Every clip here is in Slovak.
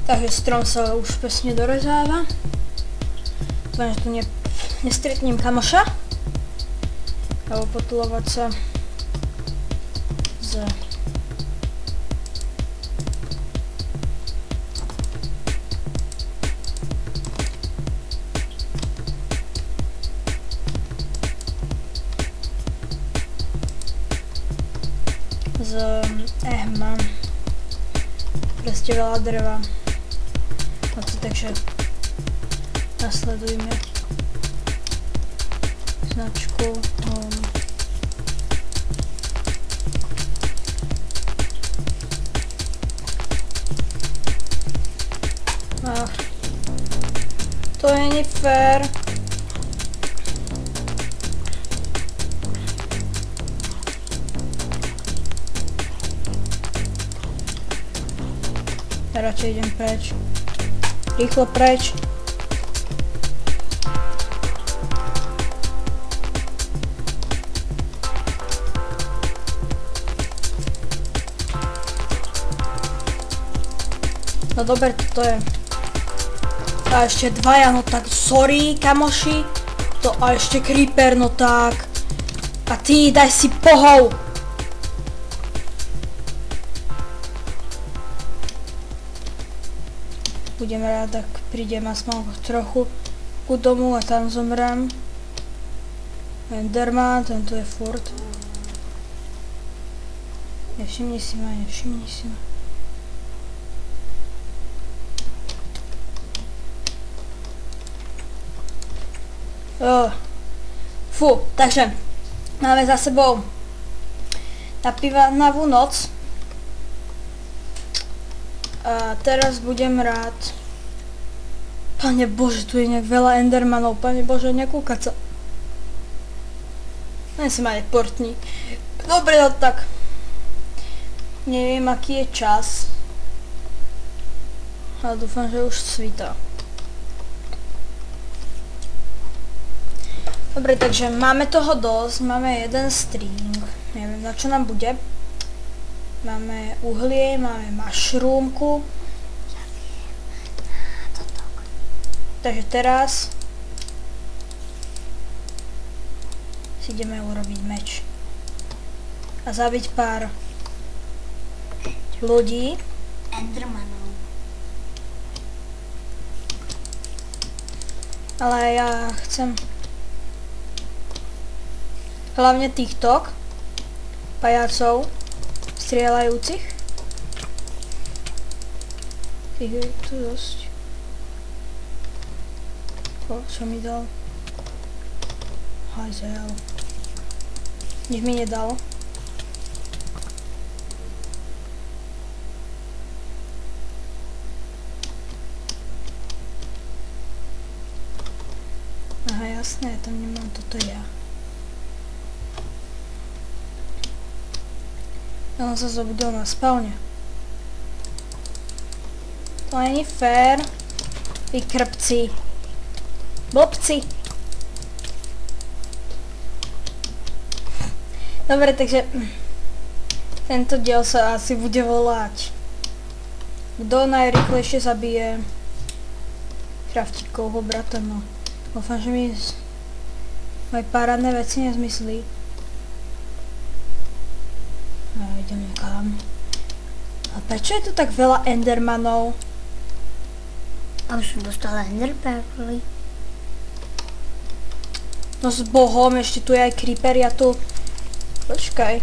Takže strom sa už presne dorezáva. Dúfam, že tu nestretnem kamoša. Alebo potulovať sa z mám proste veľa dreva. Takže nasledujme značku home. To není fér. Radšej idem preč. Rýchlo preč. No dobre, to je. A ešte dvaja, no tak sorry, kamoši. To a ešte creeper, no tak. A ty, daj si pohov. Budem rád, ak prídem aspoň trochu ku domu a tam zomrem. Enderman, tento je furt. Nevšimni si ma, nevšimni si ma. Fú, takže máme za sebou napínavú noc. A teraz budem rád. Pane Bože, tu je nejak veľa endermanov. Pane Bože, nekúkať sa. Len si ma neportni. Dobre, no tak. Neviem, aký je čas. Ale dúfam, že už svitá. Dobre, takže máme toho dosť. Máme jeden string. Neviem, na čo nám bude. Máme uhlie, máme mushroomku. Takže teraz si ideme urobiť meč. A zabiť pár ľudí. Endermanov. Ale ja chcem hlavne týchto pajacov strieľajúcich. Tých je tu dosť. Čo mi dal? Hajzel. Nič mi nedal. Aha, jasné, tam nemám toto ja. On sa zobudil na spálne. To není fér. Vy krpci. Blbci. Dobre, takže tento diel sa asi bude volať Kto najrýchlejšie zabije Kraftíkovho brata, no. Dúfam, že mi moje parádne veci nezmyslí. Idem niekam. A prečo je tu tak veľa endermanov? A už som dostala enderpearly. No s bohom, ešte tu je aj creeper, ja tu... Počkaj.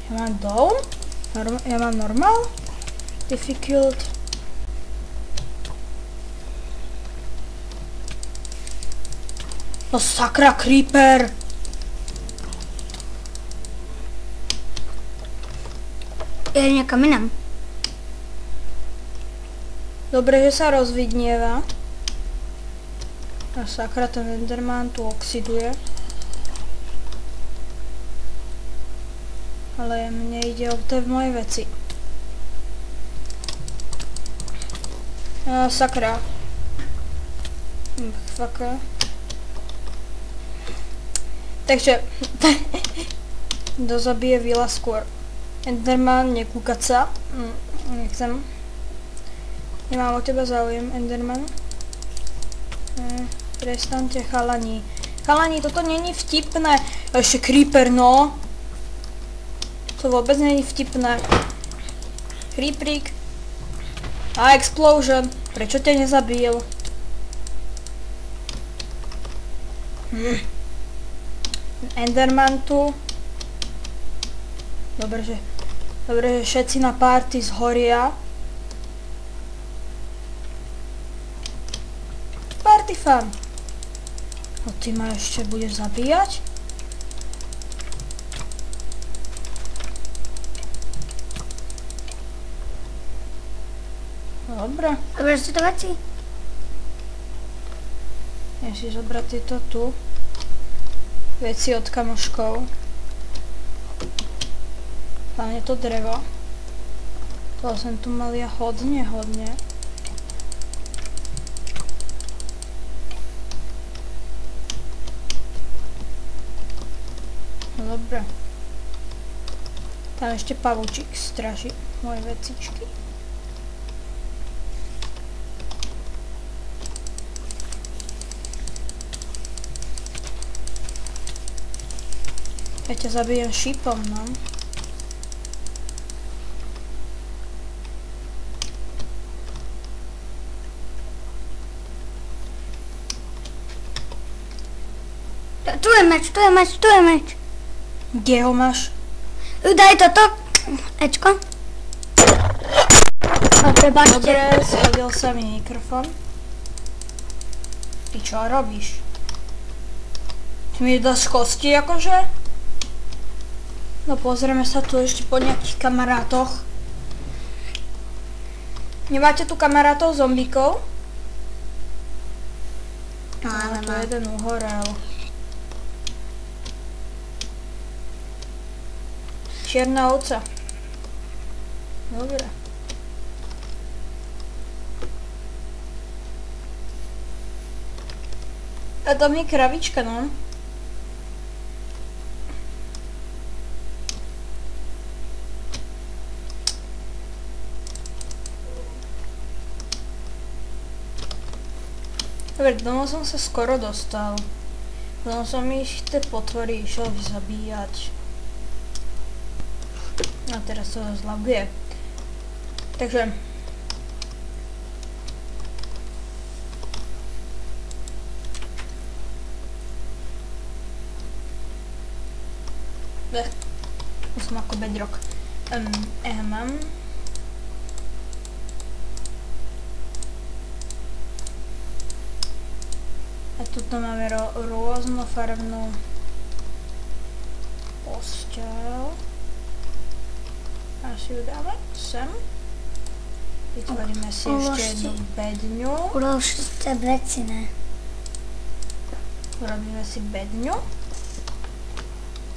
Ja mám dom? Ja mám normal? Difficult. No sakra, creeper! Ja niekam inám. Dobre, že sa rozvidnieva. A sakra, ten enderman tu oxiduje. Ale mne ide o tie moje veci. Sakra. Fuck. Takže... Kto zabije Vila skôr? Enderman, nekúkať sa. Nechcem. Nemám o teba záujem, Enderman. Prestaňte, chalani. Chalani, toto není vtipné. A ešte creeper, no. To vôbec není vtipné. Creeperík. A explosion. Prečo ťa nezabil? Enderman tu. Dobre, že všetci na party zhoria. Party fun. No ty ma ešte budeš zabíjať? Dobre. Dobre, si to veci? Ja si zobrať tieto tu. Veci od kamoškov. Hlavne to drevo. Toho som tu mal ja hodne. No dobre. Tam ešte pavúčik straží moje vecičky. Ja ťa zabijem šípom, no. Tu je meč. Kde ho máš? Daj toto. Ečko. A prepáčte. Dobre, schodil sa mi mikrofón. Ty čo robíš? Ty mi dáš kosti, akože? No pozrieme sa tu ešte po nejakých kamarátoch. Nemáte tu kamarátov zombíkov? No, ale Tu jeden uhorel. Čierna ovca. Dobre. A tam je kravička, no. Dobre, domov som sa skoro dostal. Potom som ich tie potvory išiel zabíjať. A teraz to zlaguje. Takže... Už som ako bedrock. A tuto máme rôznofarebnú posteľ. A si ju dáme sem. Vytvoríme si ešte jednu bedňu. Uložte veci, ne? Urobíme si bedňu.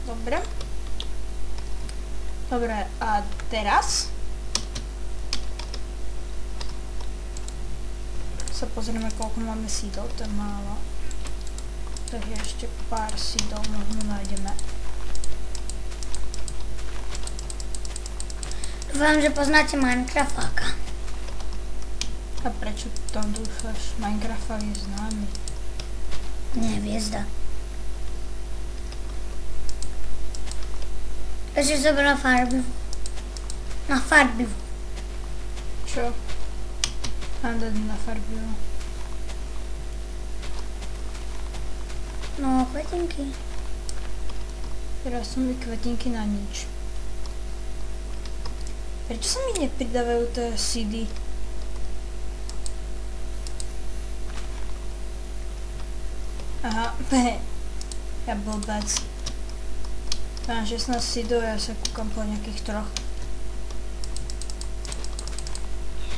Dobre. Dobre, a teraz sa pozrieme, koľko máme sídol, to je málo. Takže ešte pár sídol možno nájdeme. Dúfam, že poznáte Minecraftáka. A prečo tam dúfaš? Minecraft je známy. Nie, hviezda. Prečo zobrala farbivu? Na farbivu. Čo? Mám dať na farbivu. No, kvetinky. Teraz sú mi kvetinky na nič. Prečo sa mi nepridávajú tie seedy? Aha, ja blbec. Mám 16 seedov, ja sa kúkam po nejakých troch.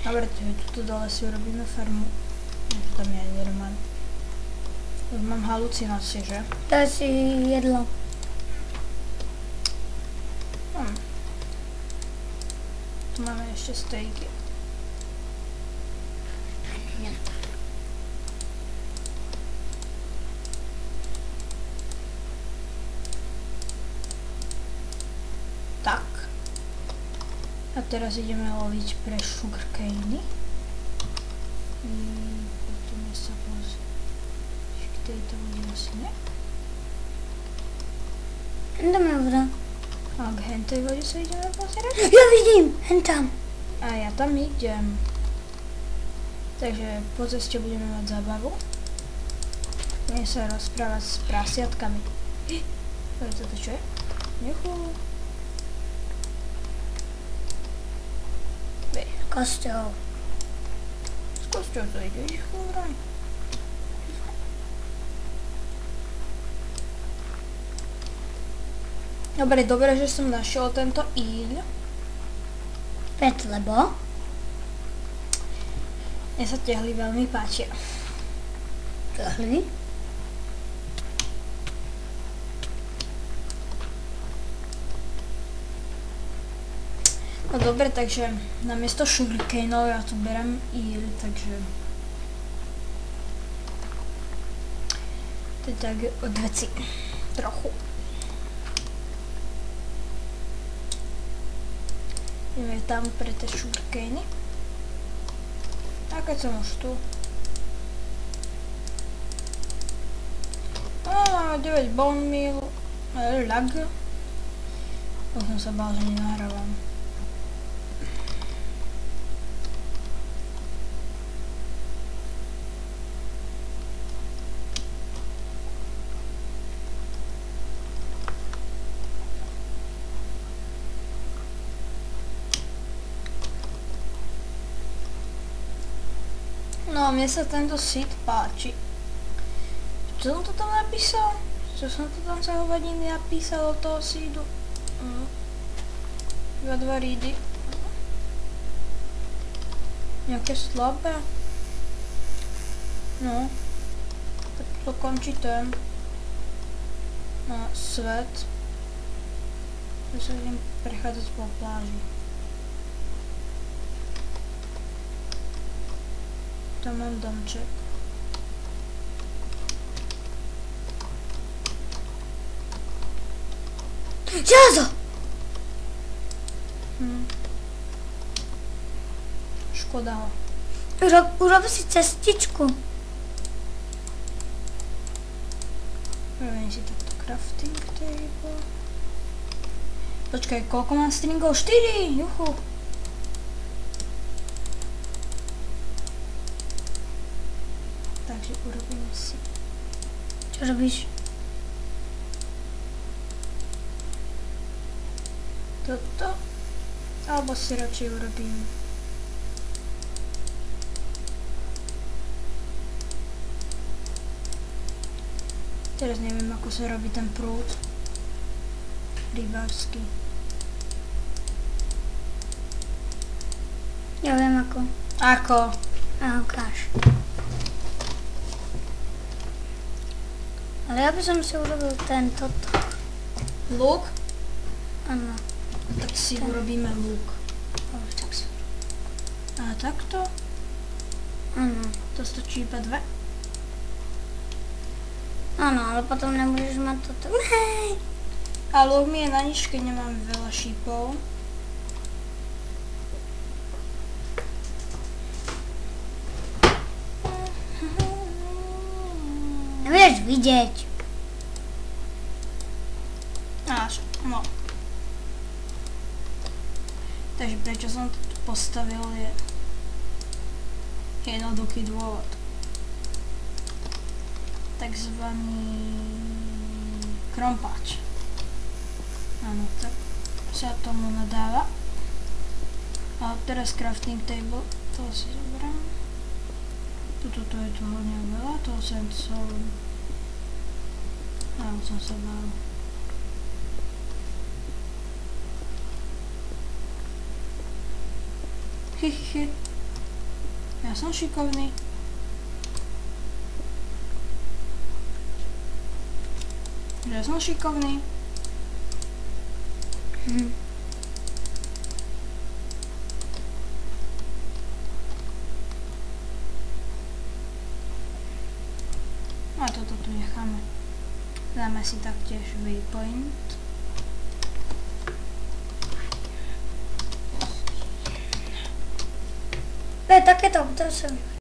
Dobre, tuto dole si urobíme farmu. Tam je Enderman. Už mám halucinácie, že? Daj si jedlo. Tu máme ešte stejky. Tak. teraz ideme loviť pre sugarcane. Potom sa pozrieť k tejto vode asi ne. Tam je voda. A k hentej vode sa ideme pozerať? Ja vidím, hen tam. A ja tam idem. Takže po ceste budeme mať zábavu. Budeme sa rozprávať s prasiatkami. Toto čo je? Juhu. Kostel. Z kosťou to ide, juhu vraj. Dobre, že som našiel tento íl. Pet, lebo? Mne sa tehly veľmi páčia. Tehly? No dobre, takže namiesto sugarcaneov ja tu berem íl, takže to je tak od veci trochu. Ideme tam pre tie sugarcane. A keď som už tu. Máme 9 bone meal, lag. Už som sa bál, že nenahrávam. No, mne sa tento seed páči. Čo som to tam napísal? Čo som to tam za hovadiny napísal od toho seedu? Iba 2 reedy. Nejaké slabé. No. Tak to končí ten. Svet. Ja sa idem prechádzať po pláži. Tam mám domček. Železo! Škoda ho. Urob si cestičku. Urobím si takto crafting table. Počkaj, koľko mám stringov? 4! Juhu! Takže urobím si. Čo robíš? Toto. Alebo si radšej urobím. Teraz neviem, ako sa robí ten prúd. Rybársky. Ja viem ako. Ako? A ukáž. Ale ja by som si urobil tento. Luk? Áno. Tak si urobíme luk. Tak sa. A takto? Áno. To stačí iba 2? Áno, ale potom nebudeš mať toto. Hej! A luk mi je na nič, keď nemám veľa šípov. Nebudeš vidieť. Až, no. Takže prečo som to tu postavil je jednoduchý dôvod. Takzvaný krompáč. Áno, tak sa tomu nadáva. A teraz crafting table, to si zoberám. Toto je tu hodne veľa, toho som sa bál. Ja som šikovný. Ja som šikovný. A toto tu necháme. Dáme si taktiež waypoint. To je takéto, to som.